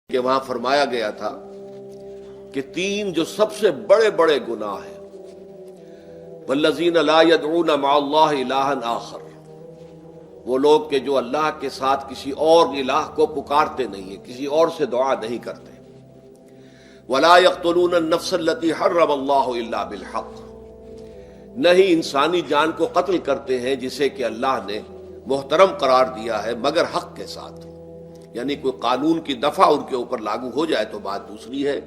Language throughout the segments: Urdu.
کہ وہاں فرمایا گیا تھا کہ تین جو سب سے بڑے بڑے گناہ ہیں، والذین لا يدعون مع اللہ الہا آخر، وہ لوگ کہ جو اللہ کے ساتھ کسی اور الہ کو پکارتے نہیں ہیں، کسی اور سے دعا نہیں کرتے، ولا يقتلون النفس التي حرم اللہ الا بالحق، نہیں انسانی جان کو قتل کرتے ہیں جسے کہ اللہ نے محترم قرار دیا ہے مگر حق کے ساتھ، یعنی کوئی قانون کی دفعہ ان کے اوپر لاگو ہو جائے تو بات دوسری ہے۔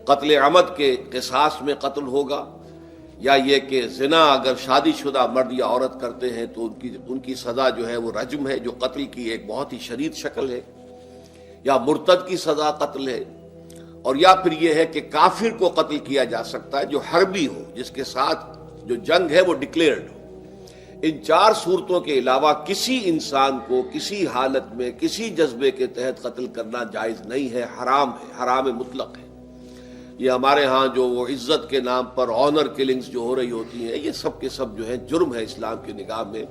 قتل عمد کے قصاص میں قتل ہوگا، یا یہ کہ زنا اگر شادی شدہ مرد یا عورت کرتے ہیں تو ان کی سزا جو ہے وہ رجم ہے، جو قتل کی ایک بہت ہی شدید شکل ہے، یا مرتد کی سزا قتل ہے، اور یا پھر یہ ہے کہ کافر کو قتل کیا جا سکتا ہے جو حربی ہو، جس کے ساتھ جو جنگ ہے وہ ڈکلیئرڈ ہو۔ ان چار صورتوں کے علاوہ کسی انسان کو کسی حالت میں کسی جذبے کے تحت قتل کرنا جائز نہیں ہے، حرام ہے، حرام مطلق ہے۔ یہ ہمارے ہاں جو وہ عزت کے نام پر آنر کلنگز جو ہو رہی ہوتی ہیں، یہ سب کے سب جو ہے جرم ہے اسلام کی نگاہ میں۔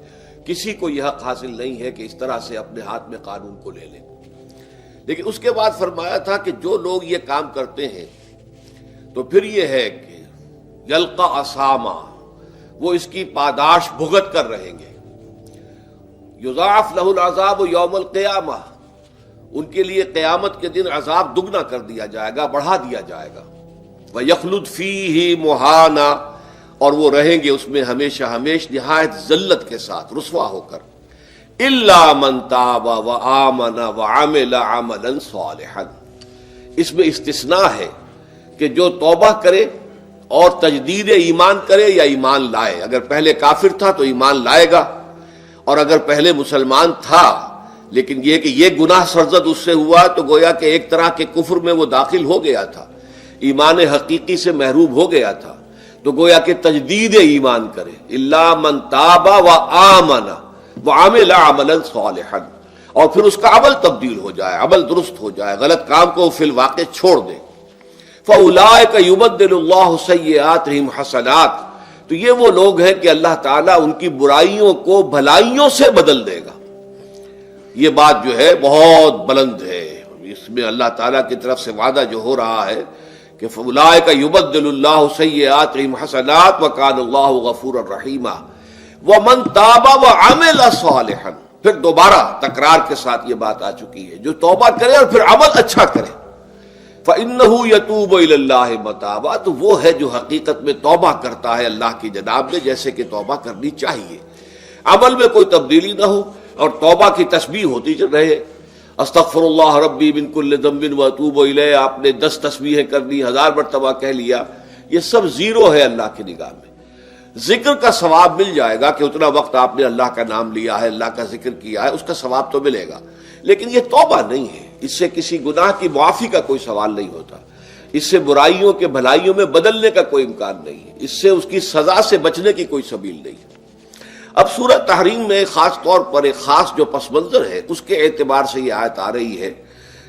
کسی کو یہ حق حاصل نہیں ہے کہ اس طرح سے اپنے ہاتھ میں قانون کو لے لے۔ لیکن اس کے بعد فرمایا تھا کہ جو لوگ یہ کام کرتے ہیں تو پھر یہ ہے کہ یلقا اساما، وہ اس کی پاداش بھگت کر رہیں گے۔ یضاعف لہ العذاب یوم القیامہ، ان کے لیے قیامت کے دن عذاب دگنا کر دیا جائے گا، بڑھا دیا جائے گا۔ وَيَخْلُدْ فِيهِ مُهَانًا، اور وہ رہیں گے اس میں ہمیشہ ہمیش نہایت ذلت کے ساتھ، رسوا ہو کر۔ إِلَّا مَن تَابَ وَآمَنَ وَعَمِلَ عَمَلًا صَالِحًا، اس میں استثناء ہے کہ جو توبہ کرے اور تجدید ایمان کرے یا ایمان لائے۔ اگر پہلے کافر تھا تو ایمان لائے گا، اور اگر پہلے مسلمان تھا لیکن یہ کہ یہ گناہ سرزد اس سے ہوا تو گویا کہ ایک طرح کے کفر میں وہ داخل ہو گیا تھا، ایمان حقیقی سے محروم ہو گیا تھا، تو گویا کہ تجدید ایمان کرے۔ الا من تاب وآمن وعمل عملا صالحا، اور پھر اس کا عمل تبدیل ہو جائے، عمل درست ہو جائے، غلط کام کو فی الواقع چھوڑ دے۔ فَأُولَٰئِكَ يُبَدِّلُ اللَّهُ سَيِّئَاتِهِمْ حَسَنَاتٍ، تو یہ وہ لوگ ہیں کہ اللہ تعالیٰ ان کی برائیوں کو بھلائیوں سے بدل دے گا۔ یہ بات جو ہے بہت بلند ہے، اس میں اللہ تعالیٰ کی طرف سے وعدہ جو ہو رہا ہے کہ فَأُولَٰئِكَ يُبَدِّلُ اللَّهُ سَيِّئَاتِهِمْ حَسَنَاتٍ وَكَانَ اللَّهُ غَفُورًا رَحِيمًا۔ وَمَن تَابَ وَعَمِلَ صَالِحًا، پھر دوبارہ تکرار کے ساتھ یہ بات آ چکی ہے، جو توبہ کرے اور پھر عمل اچھا کرے، فَإِنَّهُ يَتُوبُ إِلَى اللَّهِ مَتَابًا، تو وہ ہے جو حقیقت میں توبہ کرتا ہے اللہ کی جناب میں جیسے کہ توبہ کرنی چاہیے، عمل میں کوئی تبدیلی نہ ہو، اور توبہ کی تسبیح ہوتی رہے۔ استغفر اللہ ربی من کل ذنب واتوب الیہ، آپ نے 10 تسبیحیں کر دی، 1000 مرتبہ کہہ لیا، یہ سب زیرو ہے اللہ کی نگاہ میں۔ ذکر کا ثواب مل جائے گا کہ اتنا وقت آپ نے اللہ کا نام لیا ہے، اللہ کا ذکر کیا ہے، اس کا ثواب تو ملے گا، لیکن یہ توبہ نہیں ہے، اس سے کسی گناہ کی معافی کا کوئی سوال نہیں ہوتا، اس سے برائیوں کے بھلائیوں میں بدلنے کا کوئی امکان نہیں ہے، اس سے اس کی سزا سے بچنے کی کوئی سبیل نہیں ہے۔ اب سورہ تحریم میں خاص طور پر ایک خاص جو پس منظر ہے اس کے اعتبار سے یہ آیت آ رہی ہے،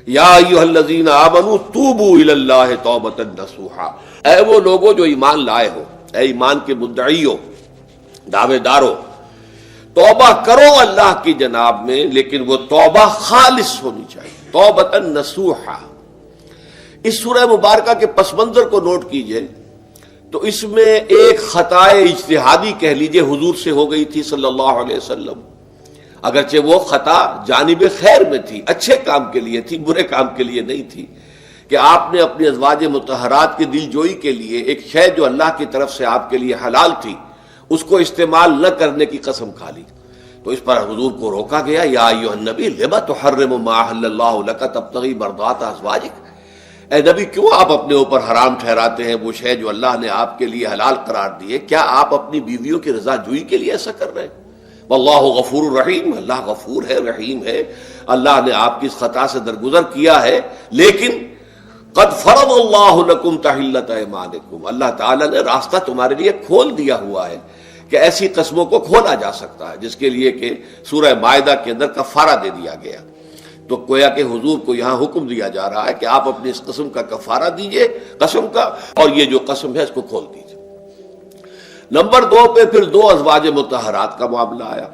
یا ایھا الذین آمنوا توبوا الی اللہ توبۃ نصوحا، اے وہ لوگوں جو ایمان لائے ہو، اے ایمان کے مدعیوں، دعوے داروں، توبہ کرو اللہ کی جناب میں، لیکن وہ توبہ خالص ہونی چاہیے، توبۃ نصوحا۔ اس سورہ مبارکہ کے پس منظر کو نوٹ کیجئے تو اس میں ایک خطائے اجتہادی کہہ لیجئے حضور سے ہو گئی تھی صلی اللہ علیہ وسلم، اگرچہ وہ خطا جانب خیر میں تھی، اچھے کام کے لیے تھی، برے کام کے لیے نہیں تھی، کہ آپ نے اپنی ازواج مطہرات کی دل جوئی کے لیے ایک شے جو اللہ کی طرف سے آپ کے لیے حلال تھی اس کو استعمال نہ کرنے کی قسم کھا لی، تو اس پر حضور کو روکا گیا، یا ایھا النبی لم تحرم ما احل اللہ لک تبتغی مرضات ازواجک، اے نبی کیوں آپ اپنے اوپر حرام ٹھہراتے ہیں وہ شے جو اللہ نے آپ کے لیے حلال قرار دی ہے؟ کیا آپ اپنی بیویوں کی رضا جوئی کے لیے ایسا کر رہے ہیں؟ واللہ غفور الرحیم، اللہ غفور ہے، رحیم ہے، اللہ نے آپ کی اس خطا سے درگزر کیا ہے، لیکن قد فرض اللہ لکم تحلۃ ایمانکم، اللہ تعالیٰ نے راستہ تمہارے لیے کھول دیا ہوا ہے کہ ایسی قسموں کو کھولا جا سکتا ہے، جس کے لیے کہ سورہ مائدہ کے اندر کفارہ دے دیا گیا۔ تو گویا کہ حضور کو یہاں حکم دیا جا رہا ہے کہ آپ اپنی اس قسم کا کفارہ دیجئے، قسم کا، اور یہ جو قسم ہے اس کو کھول دیجئے۔ نمبر 2 پہ پھر 2 ازواج مطہرات کا معاملہ آیا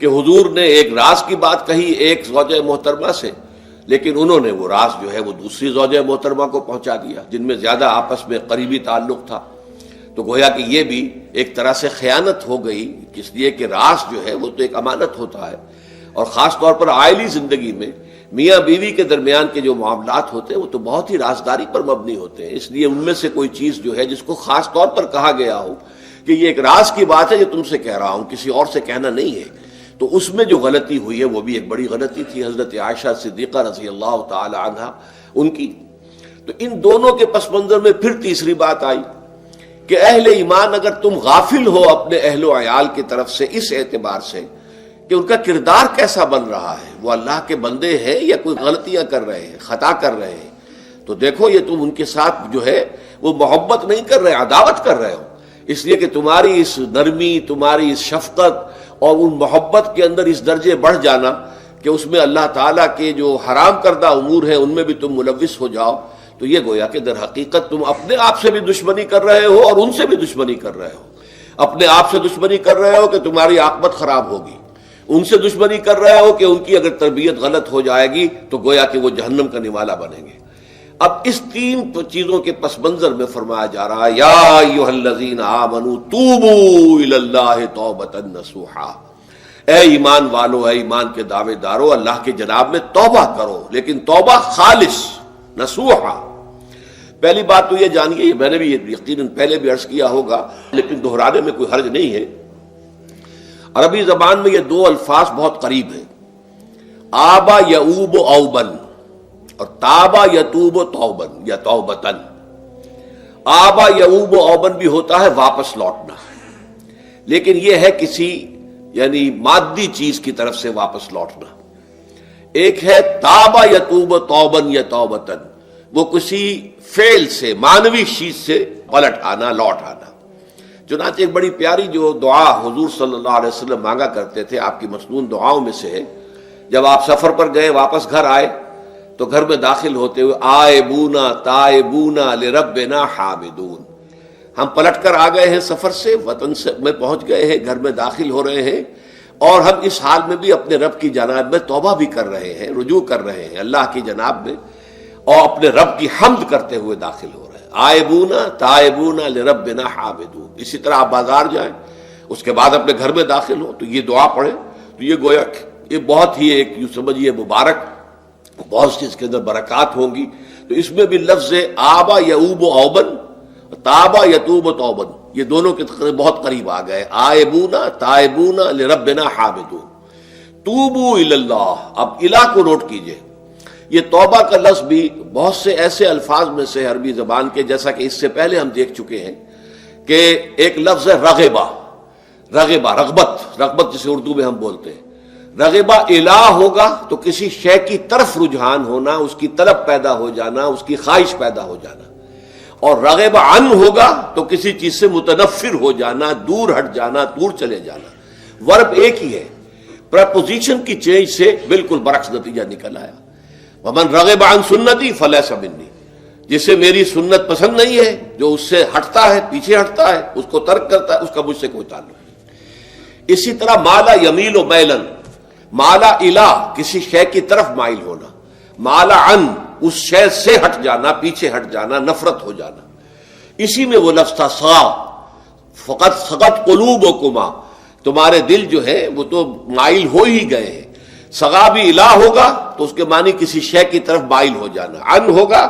کہ حضور نے ایک راز کی بات کہی ایک زوجہ محترمہ سے، لیکن انہوں نے وہ راز جو ہے وہ دوسری زوجہ محترمہ کو پہنچا دیا جن میں زیادہ آپس میں قریبی تعلق تھا. تو گویا کہ یہ بھی ایک طرح سے خیانت ہو گئی، اس لیے کہ راز جو ہے وہ تو ایک امانت ہوتا ہے، اور خاص طور پر عائلی زندگی میں میاں بیوی کے درمیان کے جو معاملات ہوتے ہیں وہ تو بہت ہی رازداری پر مبنی ہوتے ہیں. اس لیے ان میں سے کوئی چیز جو ہے جس کو خاص طور پر کہا گیا ہو کہ یہ ایک راز کی بات ہے جو تم سے کہہ رہا ہوں، کسی اور سے کہنا نہیں ہے، تو اس میں جو غلطی ہوئی ہے وہ بھی ایک بڑی غلطی تھی حضرت عائشہ صدیقہ رضی اللہ تعالی عنہا ان کی. تو ان دونوں کے پس منظر میں پھر تیسری بات آئی کہ اہل ایمان اگر تم غافل ہو اپنے اہل و عیال کی طرف سے اس اعتبار سے کہ ان کا کردار کیسا بن رہا ہے، وہ اللہ کے بندے ہیں یا کوئی غلطیاں کر رہے ہیں، خطا کر رہے ہیں، تو دیکھو یہ تم ان کے ساتھ جو ہے وہ محبت نہیں کر رہے، عداوت کر رہے ہو. اس لیے کہ تمہاری اس نرمی، تمہاری اس شفقت اور ان محبت کے اندر اس درجے بڑھ جانا کہ اس میں اللہ تعالیٰ کے جو حرام کردہ امور ہیں ان میں بھی تم ملوث ہو جاؤ، تو یہ گویا کہ در حقیقت تم اپنے آپ سے بھی دشمنی کر رہے ہو اور ان سے بھی دشمنی کر رہے ہو. اپنے آپ سے دشمنی کر رہے ہو کہ تمہاری عاقبت خراب ہوگی، ان سے دشمنی کر رہے ہو کہ ان کی اگر تربیت غلط ہو جائے گی تو گویا کہ وہ جہنم کا نوالا بنیں گے. اب اس تین چیزوں کے پس منظر میں فرمایا جا رہا ہے یا ایھا الذین آمنوا توبوا الی اللہ توبۃ نصوحا، اے ایمان والو، اے ایمان کے دعوے دارو، اللہ کے جناب میں توبہ کرو، لیکن توبہ خالص نصوحا. پہلی بات تو یہ جانیے، میں نے بھی یقیناً پہلے بھی عرض کیا ہوگا لیکن دہرانے میں کوئی حرج نہیں ہے، عربی زبان میں یہ دو الفاظ بہت قریب ہیں، آبا یعوب اوبن اور تابا یتوب توبن یا توبتن. آبا یعوب اوبن بھی ہوتا ہے واپس لوٹنا، لیکن یہ ہے کسی یعنی مادی چیز کی طرف سے واپس لوٹنا. ایک ہے تابا یتوب توبن یا توبتن، وہ کسی فعل سے، معنوی چیز سے پلٹ آنا، لوٹ آنا. چنانچہ ایک بڑی پیاری جو دعا حضور صلی اللہ علیہ وسلم مانگا کرتے تھے، آپ کی مسنون دعاؤں میں سے ہے، جب آپ سفر پر گئے واپس گھر آئے تو گھر میں داخل ہوتے ہوئے آئبونا تائبونا لربنا حامدون، ہم پلٹ کر آ گئے ہیں سفر سے، وطن سے میں پہنچ گئے ہیں، گھر میں داخل ہو رہے ہیں، اور ہم اس حال میں بھی اپنے رب کی جناب میں توبہ بھی کر رہے ہیں، رجوع کر رہے ہیں اللہ کی جناب میں، اور اپنے رب کی حمد کرتے ہوئے داخل ہو رہے ہیں. آئبونا تائبونا لربنا حامدون. اسی طرح آپ بازار جائیں، اس کے بعد اپنے گھر میں داخل ہو تو یہ دعا پڑھیں، تو یہ گویا یہ بہت ہی ایک یوں سمجھیے مبارک، بہت سی اس کے اندر برکات ہوں گی. تو اس میں بھی لفظ آبا یعوب اوبن، تابا یتوب توبن، یہ دونوں کے بہت قریب آ گئے، آئبونا تائبونا لربنا حامدون. توبو الی اللہ، اب الہ کو نوٹ کیجئے، یہ توبہ کا لفظ بھی بہت سے ایسے الفاظ میں سے عربی زبان کے، جیسا کہ اس سے پہلے ہم دیکھ چکے ہیں کہ ایک لفظ ہے رغبہ، رغبہ رغبت جسے اردو میں ہم بولتے ہیں. رغبہ الہ ہوگا تو کسی شے کی طرف رجحان ہونا، اس کی طلب پیدا ہو جانا، اس کی خواہش پیدا ہو جانا. اور رغبہ عن ہوگا تو کسی چیز سے متنفر ہو جانا، دور ہٹ جانا، دور چلے جانا. ورب ایک ہی ہے، پریپوزیشن کی چینج سے بالکل برعکس نتیجہ نکل آیا. ومن رغب عن سنتی فلیس منی، جسے میری سنت پسند نہیں ہے، جو اس سے ہٹتا ہے، پیچھے ہٹتا ہے، اس کو ترک کرتا ہے، اس کا مجھ سے کوئی تعلق نہیں. اسی طرح مالا یمیل و میلن، مالا الہ کسی شے کی طرف مائل ہونا، مالا عن اس شے سے ہٹ جانا، پیچھے ہٹ جانا، نفرت ہو جانا. اسی میں وہ لفظ تھا سا، فقط سقط قلوبکما، تمہارے دل جو ہے وہ تو مائل ہو ہی گئے ہیں. سغا بھی الہ ہوگا تو اس کے معنی کسی شے کی طرف مائل ہو جانا، عن ہوگا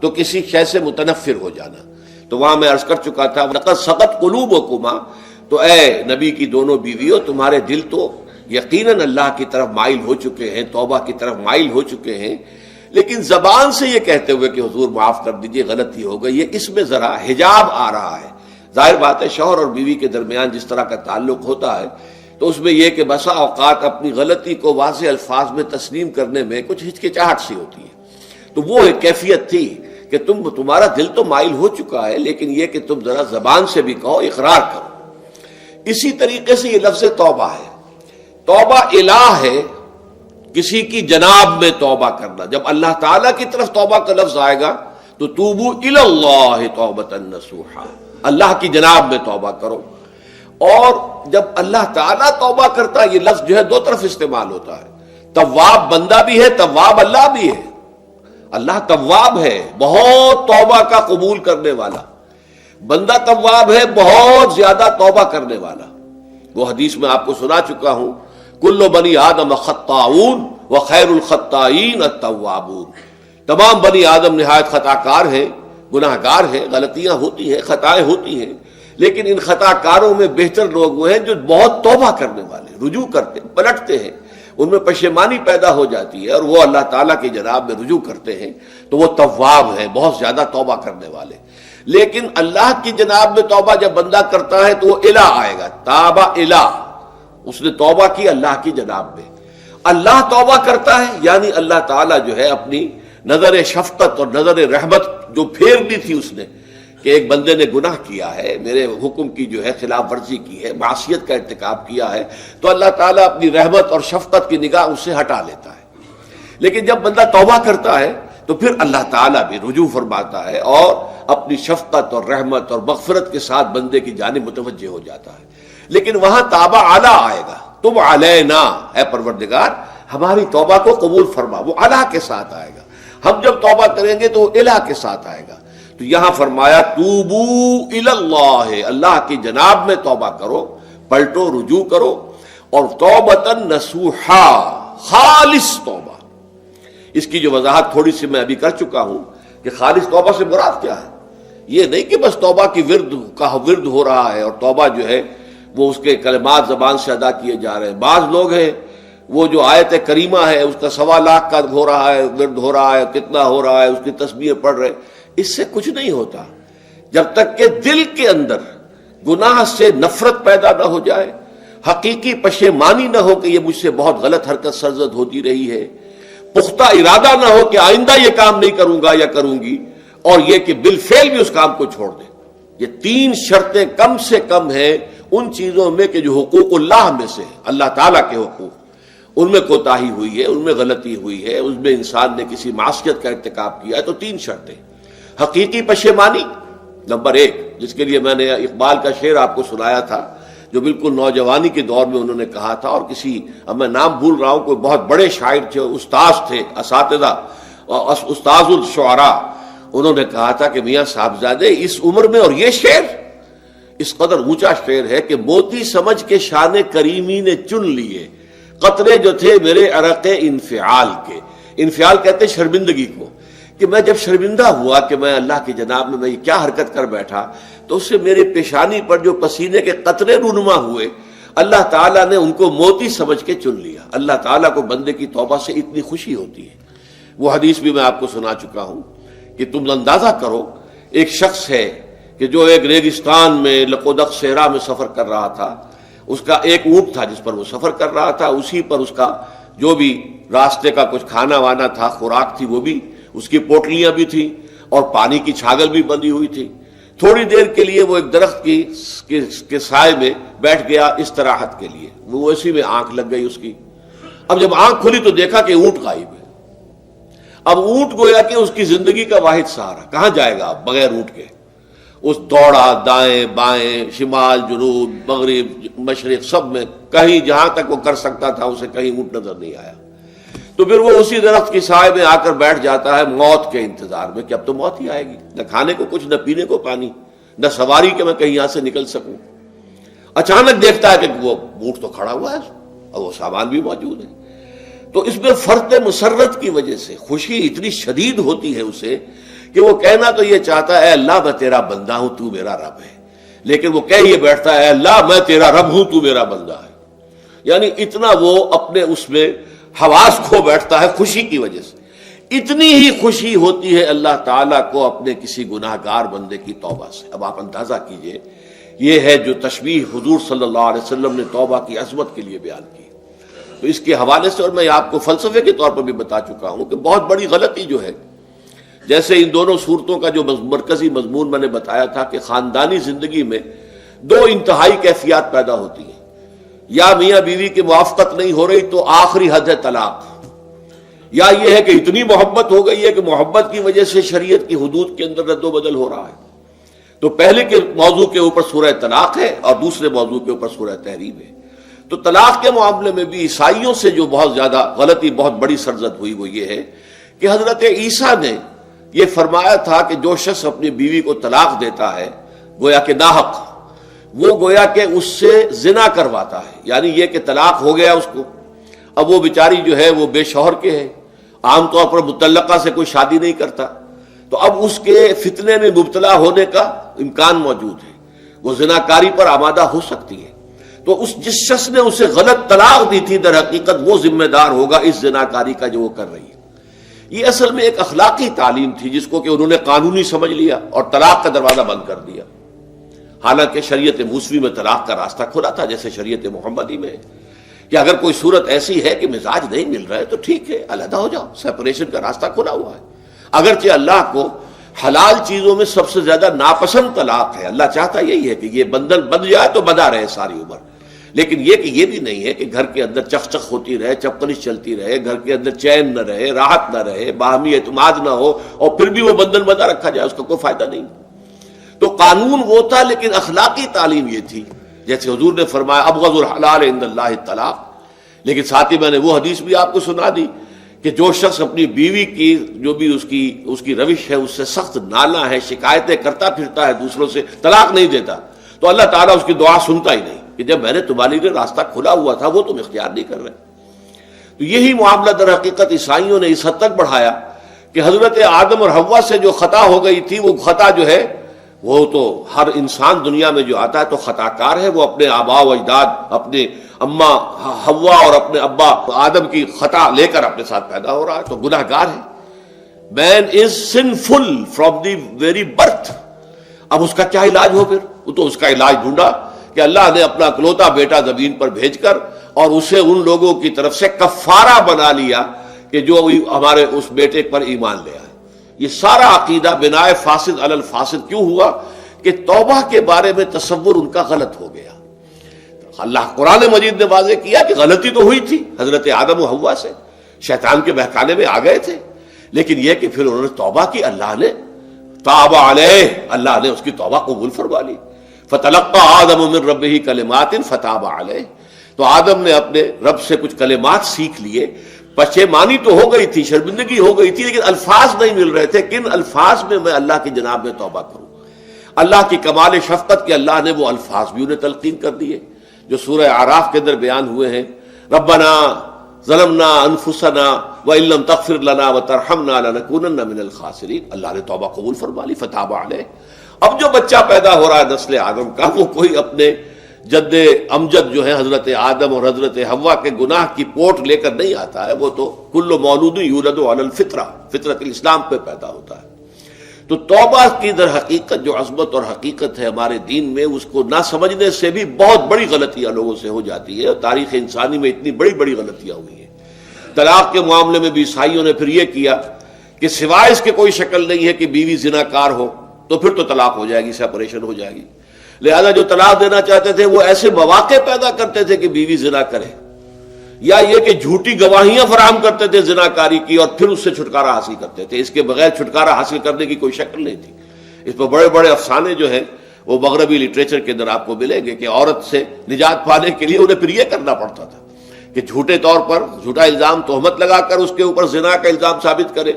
تو کسی شے سے متنفر ہو جانا. تو وہاں میں عرض کر چکا تھا لقد سقط قلوبکما، تو اے نبی کی دونوں بیویوں، تمہارے دل تو یقیناً اللہ کی طرف مائل ہو چکے ہیں، توبہ کی طرف مائل ہو چکے ہیں، لیکن زبان سے یہ کہتے ہوئے کہ حضور معاف کر دیجئے غلطی ہو گئی ہے، اس میں ذرا حجاب آ رہا ہے. ظاہر بات ہے شوہر اور بیوی کے درمیان جس طرح کا تعلق ہوتا ہے تو اس میں یہ کہ بسا اوقات اپنی غلطی کو واضح الفاظ میں تسلیم کرنے میں کچھ ہچکچاہٹ سی ہوتی ہے. تو وہ ایک کیفیت تھی کہ تمہارا دل تو مائل ہو چکا ہے، لیکن یہ کہ تم ذرا زبان سے بھی کہو، اقرار کرو. اسی طریقے سے یہ لفظ توبہ ہے، توبہ الہ ہے، کسی کی جناب میں توبہ کرنا. جب اللہ تعالیٰ کی طرف توبہ کا لفظ آئے گا تو توبو الی اللہ توبۃ نصوحا، اللہ کی جناب میں توبہ کرو. اور جب اللہ تعالیٰ توبہ کرتا ہے، یہ لفظ جو ہے دو طرف استعمال ہوتا ہے، تواب بندہ بھی ہے، تواب اللہ بھی ہے. اللہ تواب ہے، بہت توبہ کا قبول کرنے والا، بندہ تواب ہے، بہت زیادہ توبہ کرنے والا۔ وہ حدیث میں آپ کو سنا چکا ہوں، کل بنی آدم خطاؤون وخیر الخطائین التوابون، تمام بنی آدم نہایت خطا کار ہیں، گناہ گار ہیں، غلطیاں ہوتی ہیں، خطائیں ہوتی ہیں، لیکن ان خطا کاروں میں بہتر لوگ وہ ہیں جو بہت توبہ کرنے والے، رجوع کرتے، پلٹتے ہیں، ان میں پشیمانی پیدا ہو جاتی ہے اور وہ اللہ تعالیٰ کی جناب میں رجوع کرتے ہیں، تو وہ تواب ہیں، بہت زیادہ توبہ کرنے والے۔ لیکن اللہ کی جناب میں توبہ جب بندہ کرتا ہے تو وہ الہ آئے گا، تابہ الہ، اس نے توبہ کی اللہ کی جناب میں۔ اللہ توبہ کرتا ہے یعنی اللہ تعالیٰ جو ہے اپنی نظر شفقت اور نظر رحمت جو پھیر دی تھی اس نے کہ ایک بندے نے گناہ کیا ہے، میرے حکم کی جو ہے خلاف ورزی کی ہے، معصیت کا ارتکاب کیا ہے، تو اللہ تعالیٰ اپنی رحمت اور شفقت کی نگاہ اس سے ہٹا لیتا ہے۔ لیکن جب بندہ توبہ کرتا ہے تو پھر اللہ تعالیٰ بھی رجوع فرماتا ہے اور اپنی شفقت اور رحمت اور مغفرت کے ساتھ بندے کی جانب متوجہ ہو جاتا ہے۔ لیکن وہاں تابہ اعلیٰ آئے گا، تم علینا، اے پروردگار ہماری توبہ کو قبول فرما، وہ الہ کے ساتھ آئے گا۔ ہم جب توبہ کریں گے تو وہ الہ کے ساتھ آئے گا۔ تو یہاں فرمایا توبو الی اللہ، اللہ کی جناب میں توبہ کرو، پلٹو، رجوع کرو، اور توبۃ نصوحا، خالص توبہ۔ اس کی جو وضاحت تھوڑی سی میں ابھی کر چکا ہوں کہ خالص توبہ سے مراد کیا ہے۔ یہ نہیں کہ بس توبہ کی ورد ہو رہا ہے اور توبہ جو ہے وہ اس کے کلمات زبان سے ادا کیے جا رہے ہیں۔ بعض لوگ ہیں وہ جو آیت کریمہ ہے اس کا 1.25 لاکھ کا ہو رہا ہے، ورد ہو رہا ہے، کتنا ہو رہا ہے، اس کی تسبیح پڑھ رہے، اس سے کچھ نہیں ہوتا جب تک کہ دل کے اندر گناہ سے نفرت پیدا نہ ہو جائے، حقیقی پشیمانی نہ ہو کہ یہ مجھ سے بہت غلط حرکت سرزد ہوتی رہی ہے، پختہ ارادہ نہ ہو کہ آئندہ یہ کام نہیں کروں گا یا کروں گی، اور یہ کہ بالفعل بھی اس کام کو چھوڑ دے۔ یہ 3 شرطیں کم سے کم ہیں ان چیزوں میں کہ جو حقوق اللہ میں سے، اللہ تعالیٰ کے حقوق، ان میں کوتاہی ہوئی ہے، ان میں غلطی ہوئی ہے، اس میں انسان نے کسی معصیت کا ارتکاب کیا ہے، تو 3 شرطیں۔ حقیقی پشیمانی نمبر 1، جس کے لیے میں نے اقبال کا شعر آپ کو سنایا تھا جو بالکل نوجوانی کے دور میں انہوں نے کہا تھا، اور کسی، اب میں نام بھول رہا ہوں، کوئی بہت بڑے شاعر تھے، استاذ تھے، اساتذہ، استاذ الشعراء، انہوں نے کہا تھا کہ میاں صاحبزادے اس عمر میں، اور یہ شعر اس قدر اونچا شعر ہے کہ موتی سمجھ کے شان کریمی نے چن لیے قطرے جو تھے میرے عرق انفعال کے۔ انفعال کہتے ہیں شرمندگی کو، کہ میں جب شرمندہ ہوا کہ میں اللہ کی جناب میں یہ کیا حرکت کر بیٹھا، تو اس سے میرے پیشانی پر جو پسینے کے قطرے رونما ہوئے، اللہ تعالیٰ نے ان کو موتی سمجھ کے چن لیا۔ اللہ تعالیٰ کو بندے کی توبہ سے اتنی خوشی ہوتی ہے۔ وہ حدیث بھی میں آپ کو سنا چکا ہوں کہ تم اندازہ کرو، ایک شخص ہے کہ جو ایک ریگستان میں لقودق صحرا میں سفر کر رہا تھا، اس کا ایک اونٹ تھا جس پر وہ سفر کر رہا تھا، اسی پر اس کا جو بھی راستے کا کچھ کھانا وانا تھا، خوراک تھی، وہ بھی، اس کی پوٹلیاں بھی تھیں اور پانی کی چھاگل بھی بندھی ہوئی تھی۔ تھوڑی دیر کے لیے وہ ایک درخت کے سائے میں بیٹھ گیا استراحت کے لیے، وہ اسی میں آنکھ لگ گئی اس کی۔ اب جب آنکھ کھلی تو دیکھا کہ اونٹ غائب ہے۔ اب اونٹ گویا کہ اس کی زندگی کا واحد سہارا، کہاں جائے گا اب بغیر اونٹ کے؟ اس دوڑا دائیں بائیں، شمال جنوب مغرب مشرق، سب میں کہیں جہاں تک وہ کر سکتا تھا اسے کہیں اونٹ نظر نہیں آیا۔ تو پھر وہ اسی درخت کی سائے میں آ کر بیٹھ جاتا ہے موت کے انتظار میں کہ اب تو موت ہی آئے گی، نہ کھانے کو کچھ، نہ پینے کو پانی، نہ سواری کہ میں کہیں یہاں سے نکل سکوں۔ اچانک دیکھتا ہے کہ وہ اونٹ تو کھڑا ہوا ہے اور وہ سامان بھی موجود ہے۔ تو اس میں فرط مسرت کی وجہ سے خوشی اتنی شدید ہوتی ہے اسے کہ وہ کہنا تو یہ چاہتا ہے اے اللہ میں تیرا بندہ ہوں، تو میرا رب ہے، لیکن وہ کہہ یہ بیٹھتا ہے اے اللہ میں تیرا رب ہوں، تو میرا بندہ ہے۔ یعنی اتنا وہ اپنے اس میں حواس کھو بیٹھتا ہے خوشی کی وجہ سے۔ اتنی ہی خوشی ہوتی ہے اللہ تعالیٰ کو اپنے کسی گناہ گار بندے کی توبہ سے۔ اب آپ اندازہ کیجئے، یہ ہے جو تشبیہ حضور صلی اللہ علیہ وسلم نے توبہ کی عظمت کے لیے بیان کی۔ تو اس کے حوالے سے، اور میں آپ کو فلسفے کے طور پر بھی بتا چکا ہوں کہ بہت بڑی غلطی جو ہے، جیسے ان دونوں صورتوں کا جو مرکزی مضمون میں نے بتایا تھا کہ خاندانی زندگی میں 2 انتہائی کیفیات پیدا ہوتی ہیں، یا میاں بیوی کی موافقت نہیں ہو رہی تو آخری حد ہے طلاق، یا یہ ہے کہ اتنی محبت ہو گئی ہے کہ محبت کی وجہ سے شریعت کی حدود کے اندر رد و بدل ہو رہا ہے۔ تو پہلے کے موضوع کے اوپر سورہ طلاق ہے اور دوسرے موضوع کے اوپر سورہ تحریم ہے۔ تو طلاق کے معاملے میں بھی عیسائیوں سے جو بہت زیادہ غلطی، بہت بڑی سرزد ہوئی، وہ یہ ہے کہ حضرت عیسیٰ نے یہ فرمایا تھا کہ جو شخص اپنی بیوی کو طلاق دیتا ہے گویا کہ ناحق، وہ گویا کہ اس سے زنا کرواتا ہے، یعنی یہ کہ طلاق ہو گیا اس کو، اب وہ بیچاری جو ہے وہ بے شوہر کے ہے، عام طور پر مطلقہ سے کوئی شادی نہیں کرتا، تو اب اس کے فتنے میں مبتلا ہونے کا امکان موجود ہے، وہ زناکاری پر آمادہ ہو سکتی ہے۔ تو جس شخص نے اسے غلط طلاق دی تھی در حقیقت وہ ذمہ دار ہوگا اس زناکاری کا جو وہ کر رہی ہے۔ یہ اصل میں ایک اخلاقی تعلیم تھی جس کو کہ انہوں نے قانونی سمجھ لیا اور طلاق کا دروازہ بند کر دیا، حالانکہ شریعت موسوی میں طلاق کا راستہ کھلا تھا جیسے شریعت محمدی میں، کہ اگر کوئی صورت ایسی ہے کہ مزاج نہیں مل رہا ہے تو ٹھیک ہے، علیحدہ ہو جاؤ، سیپریشن کا راستہ کھلا ہوا ہے۔ اگرچہ اللہ کو حلال چیزوں میں سب سے زیادہ ناپسند طلاق ہے، اللہ چاہتا یہی ہے کہ یہ بندھن بندھ جائے تو بندھا رہے ساری عمر، لیکن یہ کہ یہ بھی نہیں ہے کہ گھر کے اندر چخ چخ ہوتی رہے، چپکنش چلتی رہے، گھر کے اندر چین نہ رہے، راحت نہ رہے، باہمی اعتماد نہ ہو اور پھر بھی وہ بندھن بندھا رکھا جائے، اس کا کوئی فائدہ نہیں۔ تو قانون وہ تھا لیکن اخلاقی تعلیم یہ تھی، جیسے حضور نے فرمایا ابغض الحلال عند اللہ الطلاق، لیکن ساتھ ہی میں نے وہ حدیث بھی آپ کو سنا دی کہ جو شخص اپنی بیوی کی جو بھی اس کی روش ہے اس سے سخت نالا ہے، شکایتیں کرتا پھرتا ہے دوسروں سے، طلاق نہیں دیتا، تو اللہ تعالیٰ اس کی دعا سنتا ہی نہیں کہ جب میں نے تمہارے لیے راستہ کھلا ہوا تھا وہ تم اختیار نہیں کر رہے۔ تو یہی معاملہ در حقیقت عیسائیوں نے اس حد تک بڑھایا کہ حضرت آدم اور حوا سے جو خطا ہو گئی تھی وہ خطا جو ہے وہ تو ہر انسان دنیا میں جو آتا ہے تو خطا کار ہے، وہ اپنے آباء و اجداد، اپنے اماں حوا اور اپنے ابا آدم کی خطا لے کر اپنے ساتھ پیدا ہو رہا ہے، تو گناہ گار ہے۔ Man is sinful from the very birth. اب اس کا کیا علاج ہو؟ پھر وہ تو اس کا علاج ڈھونڈا کہ اللہ نے اپنا اکلوتا بیٹا زمین پر بھیج کر اور اسے ان لوگوں کی طرف سے کفارہ بنا لیا کہ جو ہمارے اس بیٹے پر ایمان لے آئے۔ یہ سارا عقیدہ بناء فاسد علی الفاسد کیوں ہوا؟ کہ توبہ کے بارے میں تصور ان کا غلط ہو گیا۔ اللہ قرآن مجید نے واضح کیا کہ غلطی تو ہوئی تھی حضرت آدم و حوا سے، شیطان کے بہکانے میں آ گئے تھے، لیکن یہ کہ پھر انہوں نے توبہ کی، اللہ نے تاب علیہ، اللہ نے اس کی توبہ قبول فرما لی۔ فتلقى آدم من ربہ کلمات فتاب علیہ، تو آدم نے اپنے رب سے کچھ کلمات سیکھ لیے، پشیمانی تو ہو گئی تھی، شرمندگی ہو گئی تھی، لیکن الفاظ نہیں مل رہے تھے، کن الفاظ میں میں اللہ کی جناب میں توبہ کروں۔ اللہ کی کمال شفقت کے اللہ نے وہ الفاظ بھی انہیں تلقین کر دیے جو سورہ اعراف کے اندر بیان ہوئے ہیں، ربنا ظلمنا انفسنا وان لم تغفر لنا وترحمنا لنکونن من الخاسرین، اللہ نے توبہ قبول فرما لی، فتاب علیہ۔ اب جو بچہ پیدا ہو رہا ہے نسل آدم کا، وہ کوئی اپنے جد امجد جو ہے حضرت آدم اور حضرت حوا کے گناہ کی پوٹ لے کر نہیں آتا ہے، وہ تو کل مولود یولد علی الفطرہ، فطرت الاسلام پہ پیدا ہوتا ہے۔ تو توبہ کی در حقیقت جو عظمت اور حقیقت ہے ہمارے دین میں، اس کو نہ سمجھنے سے بھی بہت بڑی غلطیاں لوگوں سے ہو جاتی ہے، اور تاریخ انسانی میں اتنی بڑی بڑی غلطیاں ہوئی ہیں۔ طلاق کے معاملے میں بھی عیسائیوں نے پھر یہ کیا کہ سوائے اس کے کوئی شکل نہیں ہے کہ بیوی زناکار ہو تو پھر تو طلاق ہو جائے گی، سیپریشن ہو جائے گی، لہذا جو طلاق دینا چاہتے تھے وہ ایسے مواقع پیدا کرتے تھے کہ بیوی زنا کرے، یا یہ کہ جھوٹی گواہیاں فراہم کرتے تھے زناکاری کی اور پھر اس سے چھٹکارا حاصل کرتے تھے۔ اس کے بغیر چھٹکارا حاصل کرنے کی کوئی شکل نہیں تھی۔ اس پر بڑے بڑے افسانے جو ہیں وہ مغربی لٹریچر کے اندر آپ کو ملیں گے کہ عورت سے نجات پانے کے لیے انہیں پھر یہ کرنا پڑتا تھا کہ جھوٹے طور پر جھوٹا الزام تہمت لگا کر اس کے اوپر زنا کا الزام ثابت کرے،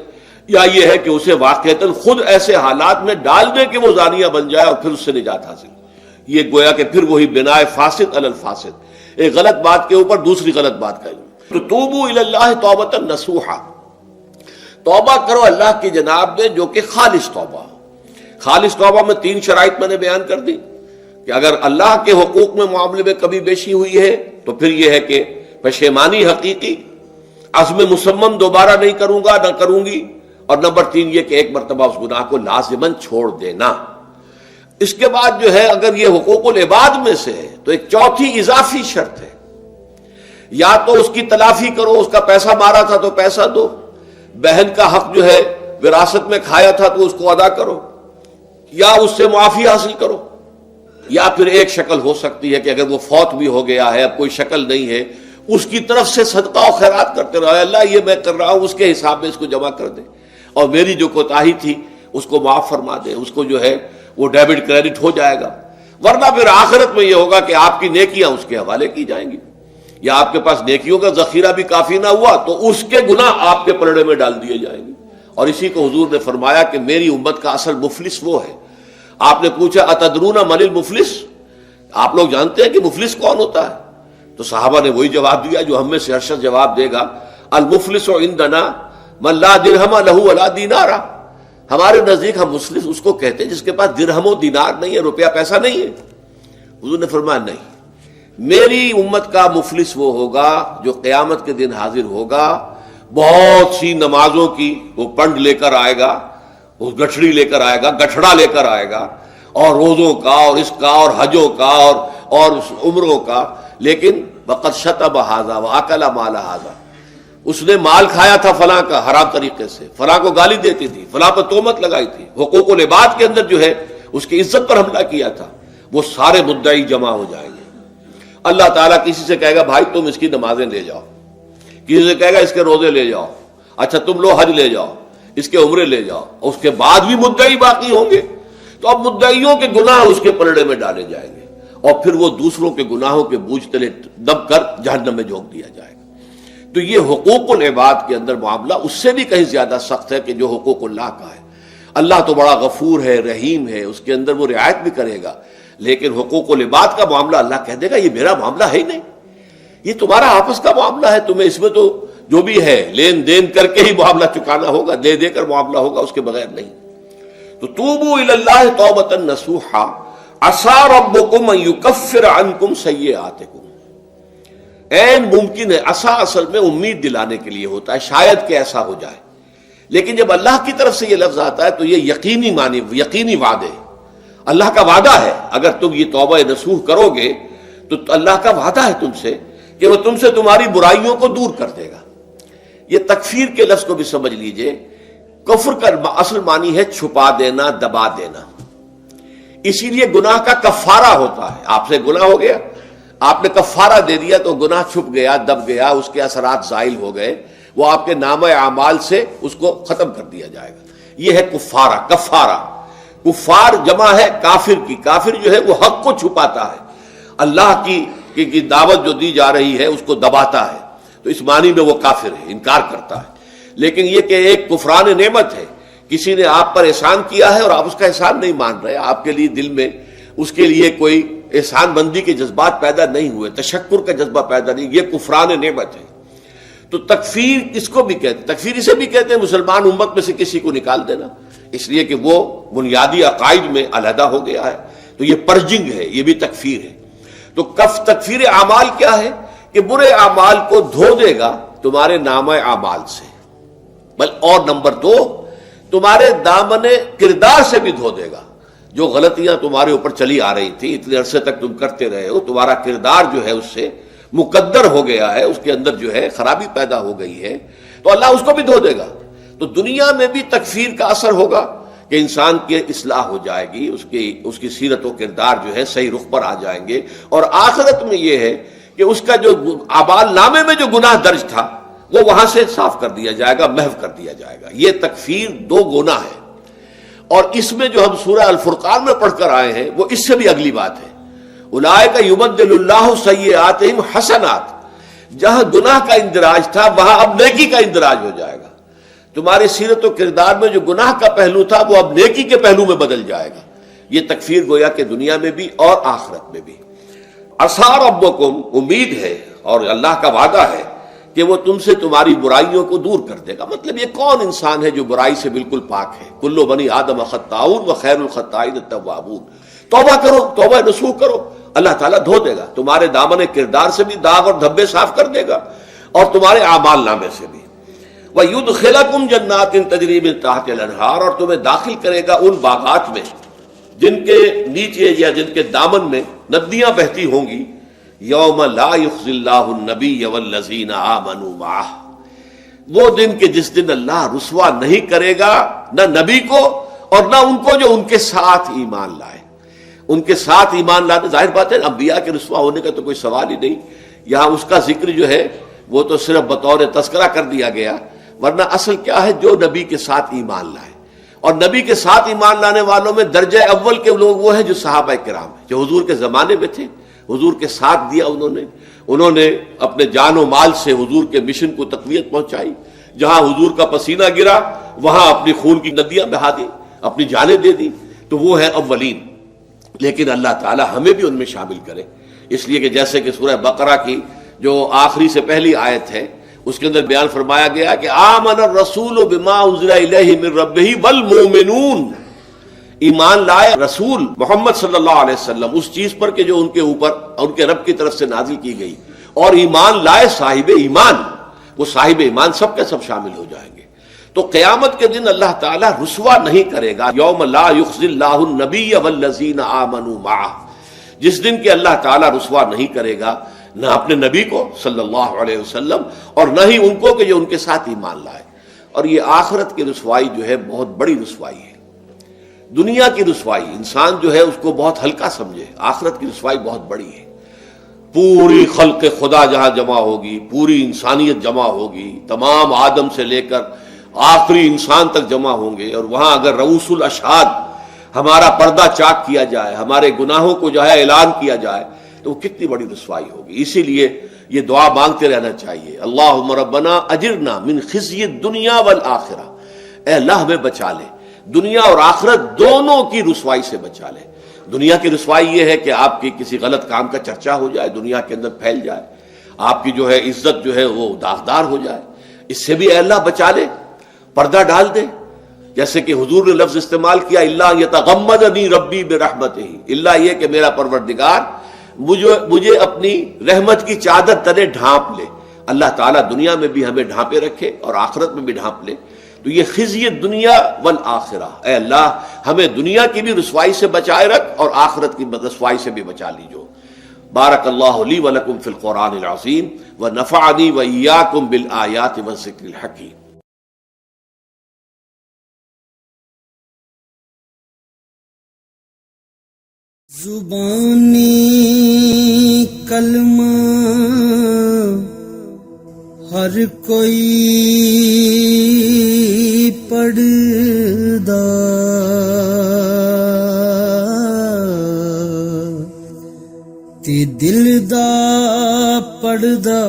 یا یہ ہے کہ اسے واقعتاً خود ایسے حالات میں ڈال دے کہ وہ زانیہ بن جائے اور پھر اس سے نجات حاصل۔ یہ گویا کہ پھر وہی بناء فاسد علی الفاسد، ایک غلط بات کے اوپر دوسری غلط بات کہی۔ تو توبوا الی اللہ توبۃ نصوحا، توبہ کرو اللہ کی جناب میں جو کہ خالص توبہ۔ خالص توبہ میں 3 شرائط میں نے بیان کر دی کہ اگر اللہ کے حقوق میں معاملے میں کبھی بیشی ہوئی ہے تو پھر یہ ہے کہ پشیمانی حقیقی، عزم مصمم دوبارہ نہیں کروں گا نہ کروں گی، اور نمبر 3 یہ کہ ایک مرتبہ اس گناہ کو لازماً چھوڑ دینا۔ اس کے بعد جو ہے اگر یہ حقوق العباد میں سے ہے تو ایک چوتھی اضافی شرط ہے، یا تو اس کی تلافی کرو، اس کا پیسہ مارا تھا تو پیسہ دو، بہن کا حق جو ہے وراثت میں کھایا تھا تو اس کو ادا کرو، یا اس سے معافی حاصل کرو، یا پھر ایک شکل ہو سکتی ہے کہ اگر وہ فوت بھی ہو گیا ہے، اب کوئی شکل نہیں ہے، اس کی طرف سے صدقہ و خیرات کرتے رہو، اللہ یہ میں کر رہا ہوں اس کے حساب میں اس کو جمع کر دے، اور میری جو کوتاہی تھی اس کو معاف فرما دے، اس کو جو ہے وہ ڈیبٹ کریڈٹ ہو جائے گا، ورنہ پھر آخرت میں یہ ہوگا کہ آپ کی نیکیاں اس کے حوالے کی جائیں گی۔ یا آپ کے پاس نیکیوں کا ذخیرہ بھی کافی نہ ہوا تو اس کے گناہ آپ کے پلڑے میں ڈال دیے جائیں گے. اور اسی کو حضور نے فرمایا کہ میری امت کا اصل مفلس وہ ہے. آپ نے پوچھا اتدرون من المفلس، آپ لوگ جانتے ہیں کہ مفلس کون ہوتا ہے؟ تو صحابہ نے وہی جواب دیا جو ہم میں سے ہر شخص جواب دے گا، المفلس عندنا من لا درہم لہ ولا دینار. ہمارے نزدیک ہم مفلس اس کو کہتے ہیں جس کے پاس درہم و دینار نہیں ہے، روپیہ پیسہ نہیں ہے. حضور نے فرمایا نہیں، میری امت کا مفلس وہ ہوگا جو قیامت کے دن حاضر ہوگا، بہت سی نمازوں کی وہ پنڈ لے کر آئے گا، وہ گٹھڑی لے کر آئے گا، گٹھڑا لے کر آئے گا، اور روزوں کا اور اس کا اور حجوں کا اور عمروں کا، لیکن وقد شتم ھذا واکل مال ھذا، اس نے مال کھایا تھا فلاں کا حرام طریقے سے، فلاں کو گالی دیتی تھی، فلاں پر تہمت لگائی تھی، حقوق العباد کے اندر جو ہے اس کی عزت پر حملہ کیا تھا. وہ سارے مدعی جمع ہو جائیں گے. اللہ تعالیٰ کسی سے کہے گا بھائی تم اس کی نمازیں لے جاؤ، کسی سے کہے گا اس کے روزے لے جاؤ، اچھا تم لو حج لے جاؤ، اس کے عمرے لے جاؤ، اور اس کے بعد بھی مدعی باقی ہوں گے. تو اب مدعیوں کے گناہ اس کے پلڑے میں ڈالے جائیں گے، اور پھر وہ دوسروں کے گناہوں کے بوجھ تلے دب کر جہنم میں جھونک دیا جائے گا. تو یہ حقوق العباد کے اندر معاملہ اس سے بھی کہیں زیادہ سخت ہے کہ جو حقوق اللہ کا ہے. اللہ تو بڑا غفور ہے، رحیم ہے، اس کے اندر وہ رعایت بھی کرے گا، لیکن حقوق العباد کا معاملہ اللہ کہہ دے گا یہ میرا معاملہ ہے ہی نہیں، یہ تمہارا آپس کا معاملہ ہے، تمہیں اس میں تو جو بھی ہے لین دین کر کے ہی معاملہ چکانا ہوگا، دے دے کر معاملہ ہوگا، اس کے بغیر نہیں. تو توبوا الی اللہ توبۃ نصوحا عسى ربکم ان یکفر عنکم سیئاتکم. عین ممکن ہے، عسا اصل میں امید دلانے کے لیے ہوتا ہے، شاید کہ ایسا ہو جائے، لیکن جب اللہ کی طرف سے یہ لفظ آتا ہے تو یہ یقینی معنی، یقینی وعدے، اللہ کا وعدہ ہے. اگر تم یہ توبہ نصوح کرو گے تو اللہ کا وعدہ ہے تم سے کہ وہ تم سے تمہاری برائیوں کو دور کر دے گا. یہ تکفیر کے لفظ کو بھی سمجھ لیجئے، کفر کا اصل معنی ہے چھپا دینا، دبا دینا. اسی لیے گناہ کا کفارہ ہوتا ہے. آپ سے گناہ ہو گیا، آپ نے کفارہ دے دیا تو گناہ چھپ گیا، دب گیا، اس کے اثرات زائل ہو گئے، وہ آپ کے نامہ اعمال سے اس کو ختم کر دیا جائے گا. یہ ہے کفارہ، کفارہ. کفار جمع ہے کافر کی. کافر جو ہے وہ حق کو چھپاتا ہے، اللہ کی دعوت جو دی جا رہی ہے اس کو دباتا ہے، تو اس معنی میں وہ کافر ہے، انکار کرتا ہے. لیکن یہ کہ ایک کفران نعمت ہے، کسی نے آپ پر احسان کیا ہے اور آپ اس کا احسان نہیں مان رہے، آپ کے لیے دل میں اس کے لیے کوئی احسان بندی کے جذبات پیدا نہیں ہوئے، تشکر کا جذبہ پیدا نہیں، یہ کفران نعمت ہے. تو تکفیر اس کو بھی کہتے ہیں، تکفیر اسے بھی کہتے ہیں مسلمان امت میں سے کسی کو نکال دینا، اس لیے کہ وہ بنیادی عقائد میں علیحدہ ہو گیا ہے. تو یہ پرجنگ ہے، یہ بھی تکفیر ہے. تو تکفیر اعمال کیا ہے کہ برے اعمال کو دھو دے گا تمہارے نامہ اعمال سے، اور نمبر 2 تمہارے دامن کردار سے بھی دھو دے گا. جو غلطیاں تمہارے اوپر چلی آ رہی تھی، اتنے عرصے تک تم کرتے رہے ہو، تمہارا کردار جو ہے اس سے مقدر ہو گیا ہے، اس کے اندر جو ہے خرابی پیدا ہو گئی ہے، تو اللہ اس کو بھی دھو دے گا. تو دنیا میں بھی تکفیر کا اثر ہوگا کہ انسان کی اصلاح ہو جائے گی، اس کی سیرت و کردار جو ہے صحیح رخ پر آ جائیں گے. اور آخرت میں یہ ہے کہ اس کا جو اعمال نامے میں جو گناہ درج تھا وہ وہاں سے صاف کر دیا جائے گا، محو کر دیا جائے گا. یہ تکفیر 2 گنا ہے. اور اس میں جو ہم سورہ الفرقان میں پڑھ کر آئے ہیں وہ اس سے بھی اگلی بات ہے. اولئک یبدل اللہ سیئاتہم حسنات. جہاں گناہ کا اندراج تھا وہاں اب نیکی کا اندراج ہو جائے گا. تمہاری سیرت و کردار میں جو گناہ کا پہلو تھا وہ اب نیکی کے پہلو میں بدل جائے گا. یہ تکفیر گویا کہ دنیا میں بھی اور آخرت میں بھی. عسیٰ ربکم، امید ہے اور اللہ کا وعدہ ہے کہ وہ تم سے تمہاری برائیوں کو دور کر دے گا. مطلب یہ کون انسان ہے جو برائی سے بالکل پاک ہے؟ کل بنی آدم خطاؤون وخیر الخطائین التوابون. توبہ کرو، توبہ نصوح کرو، اللہ تعالیٰ دھو دے گا. تمہارے دامن کردار سے بھی داغ اور دھبے صاف کر دے گا، اور تمہارے اعمال نامے سے بھی. وَيُدْخِلَكُمْ جَنَّاتٍ تَجْرِي مِن تَحْتِهَا الْأَنْهَارُ. اور تمہیں داخل کرے گا ان باغات میں جن کے نیچے یا جن کے دامن میں ندیاں بہتی ہوں گی. یوم لا یخزی اللہ النبی والذین آمنوا معہ. وہ دن کہ جس دن اللہ رسوا نہیں کرے گا نہ نبی کو اور نہ ان کو جو ان کے ساتھ ایمان لائے. ان کے ساتھ ایمان لانے، ظاہر بات ہے انبیاء کے رسوا ہونے کا تو کوئی سوال ہی نہیں. یہاں اس کا ذکر جو ہے وہ تو صرف بطور تذکرہ کر دیا گیا، ورنہ اصل کیا ہے جو نبی کے ساتھ ایمان لائے. اور نبی کے ساتھ ایمان لانے والوں میں درجہ اول کے لوگ وہ ہیں جو صحابہ کرام ہیں، جو حضور کے زمانے میں تھے، حضور کے ساتھ دیا انہوں نے اپنے جان و مال سے حضور کے مشن کو تقویت پہنچائی. جہاں حضور کا پسینہ گرا وہاں اپنی خون کی ندیاں بہا دی، اپنی جانیں دے دی. تو وہ ہے اولین. لیکن اللہ تعالی ہمیں بھی ان میں شامل کرے، اس لیے کہ جیسے کہ سورہ بقرہ کی جو آخری سے پہلی آیت ہے اس کے اندر بیان فرمایا گیا کہ آمن الرسول بما انزل الیہ من ربہ والمؤمنون، ایمان لائے رسول محمد صلی اللہ علیہ وسلم اس چیز پر کہ جو ان کے اوپر ان کے رب کی طرف سے نازل کی گئی، اور ایمان لائے صاحب ایمان. وہ صاحب ایمان سب کے سب شامل ہو جائیں گے. تو قیامت کے دن اللہ تعالیٰ رسوا نہیں کرے گا. یوم لا یخزی اللہ النبی والذین آمنوا معہ، جس دن کہ اللہ تعالیٰ رسوا نہیں کرے گا نہ اپنے نبی کو صلی اللہ علیہ وسلم اور نہ ہی ان کو کہ جو ان کے ساتھ ایمان لائے. اور یہ آخرت کی رسوائی جو ہے بہت بڑی رسوائی ہے. دنیا کی رسوائی انسان جو ہے اس کو بہت ہلکا سمجھے، آخرت کی رسوائی بہت بڑی ہے. پوری خلق خدا جہاں جمع ہوگی، پوری انسانیت جمع ہوگی، تمام آدم سے لے کر آخری انسان تک جمع ہوں گے، اور وہاں اگر رؤوس الاشہاد ہمارا پردہ چاک کیا جائے، ہمارے گناہوں کو جو ہے اعلان کیا جائے، تو وہ کتنی بڑی رسوائی ہوگی. اسی لیے یہ دعا مانگتے رہنا چاہیے، اللہم ربنا اجرنا من خزی الدنیا والآخرہ، اے اللہ ہمیں بچا لے دنیا اور آخرت دونوں کی رسوائی سے بچا لے. دنیا کی رسوائی یہ ہے کہ آپ کی کسی غلط کام کا چرچا ہو جائے، دنیا کے اندر پھیل جائے، آپ کی جو ہے عزت جو ہے وہ داغدار ہو جائے، اس سے بھی اے اللہ بچا لے، پردہ ڈال دے. جیسے کہ حضور نے لفظ استعمال کیا الا یتغمدنی ربی برحمتہ، الا یہ کہ میرا پروردگار مجھے اپنی رحمت کی چادر تلے ڈھانپ لے. اللہ تعالیٰ دنیا میں بھی ہمیں ڈھانپے رکھے اور آخرت میں بھی ڈھانپ لے. تو یہ خزی دنیا والآخرہ، اے اللہ ہمیں دنیا کی بھی رسوائی سے بچائے رکھ اور آخرت کی رسوائی سے بھی بچا لیجو. بارک اللہ لی ولکم فی القرآن العظیم ونفعنی وإیاکم بالآیات والذکر الحکیم. زبانی کلمہ ہر کوئی پڑھدا، تے دل دا پڑھدا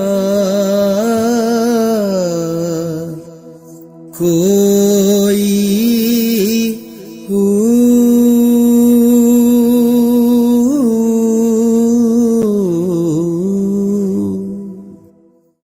کوئی